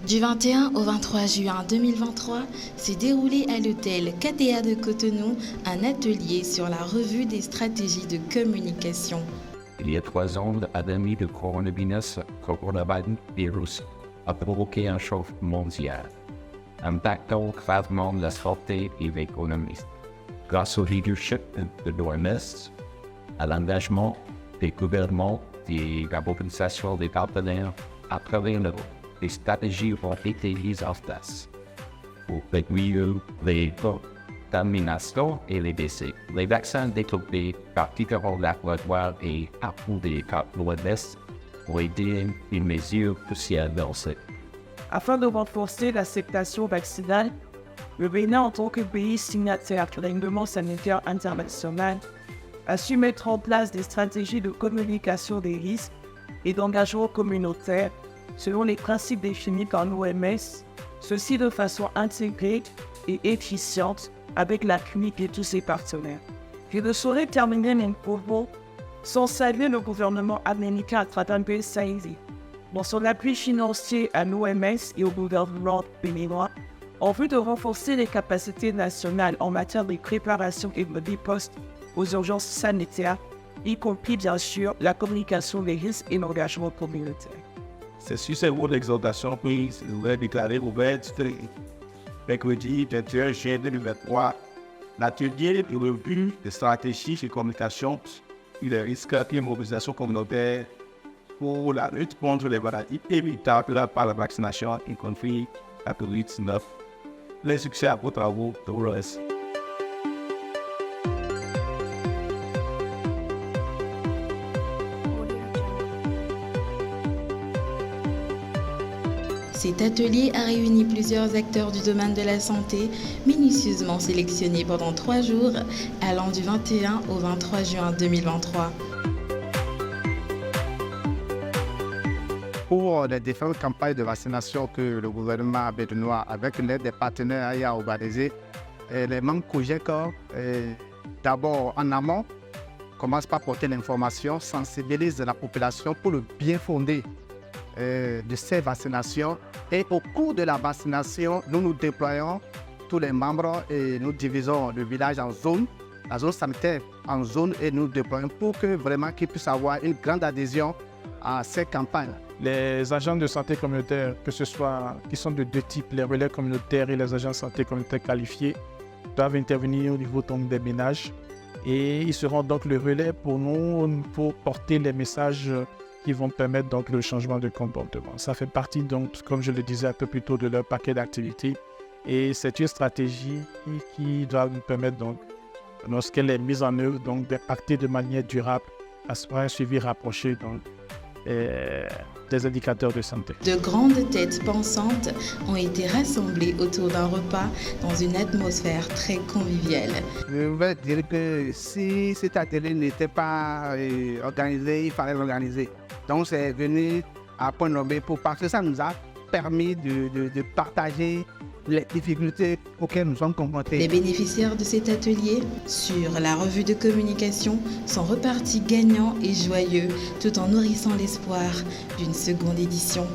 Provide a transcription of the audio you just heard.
Du 21 au 23 juin 2023 s'est déroulé à l'hôtel KTA de Cotonou un atelier sur la revue des stratégies de communication. Il y a 3 ans, la pandémie de coronavirus a provoqué un changement mondial, impactant gravement la santé et l'économie. Grâce au leadership de l'OMS, à l'engagement des gouvernements et à la mobilisation des partenaires à travers le monde, des stratégies ont été mises en place pour réduire les contaminations et les décès. Les vaccins développés par différents laboratoires et approuvés par l'OMS ont été une mesure cruciale avancée. Afin de renforcer l'acceptation vaccinale, le Bénin, en tant que pays signataire du règlement sanitaire international, a su mettre en place des stratégies de communication des risques et d'engagement communautaire selon les principes définis par l'OMS, ceci de façon intégrée et efficiente avec l'appui de tous ses partenaires. Je ne saurais terminer mes propos sans saluer le gouvernement américain à travers USAID dans son appui financier à l'OMS et au gouvernement béninois en vue de renforcer les capacités nationales en matière de préparation et de riposte aux urgences sanitaires, y compris bien sûr la communication des risques et l'engagement communautaire. C'est sur ces mots d'exhortation que nous avons déclaré ouvert mercredi 21 juin 2023 l'atelier de revue de stratégie de communication sur les risques et mobilisation communautaire pour la lutte contre les maladies évitables par la vaccination, y compris la COVID-19. Les succès à vos travaux de l'OMS. Cet atelier a réuni plusieurs acteurs du domaine de la santé, minutieusement sélectionnés pendant 3 jours, allant du 21 au 23 juin 2023. Pour les différentes campagnes de vaccination que le gouvernement béninois, avec l'aide des partenaires, a organisé, les membres COGEC, d'abord en amont, commencent par porter l'information, sensibilisent la population pour le bien fondé de ces vaccinations. Et au cours de la vaccination, nous déployons tous les membres et nous divisons le village en zones, la zone sanitaire en zones, et nous déployons pour que vraiment qu'ils puissent avoir une grande adhésion à ces campagnes. Les agents de santé communautaire, que ce soit qui sont de 2 types, les relais communautaires et les agents de santé communautaire qualifiés, doivent intervenir au niveau donc, des ménages. Et ils seront donc le relais pour nous pour porter les messages qui vont permettre donc le changement de comportement. Ça fait partie donc, comme je le disais un peu plus tôt, de leur paquet d'activités. Et c'est une stratégie qui doit nous permettre donc, lorsqu'elle est mise en œuvre, donc d'impacter de manière durable à un suivi rapproché donc, des indicateurs de santé. De grandes têtes pensantes ont été rassemblées autour d'un repas dans une atmosphère très conviviale. Je vais dire que si cet atelier n'était pas organisé, il fallait l'organiser. Donc c'est venu à point nommé parce que ça nous a permis de partager les difficultés auxquelles nous sommes confrontés. Les bénéficiaires de cet atelier sur la revue de communication sont repartis gagnants et joyeux tout en nourrissant l'espoir d'une seconde édition.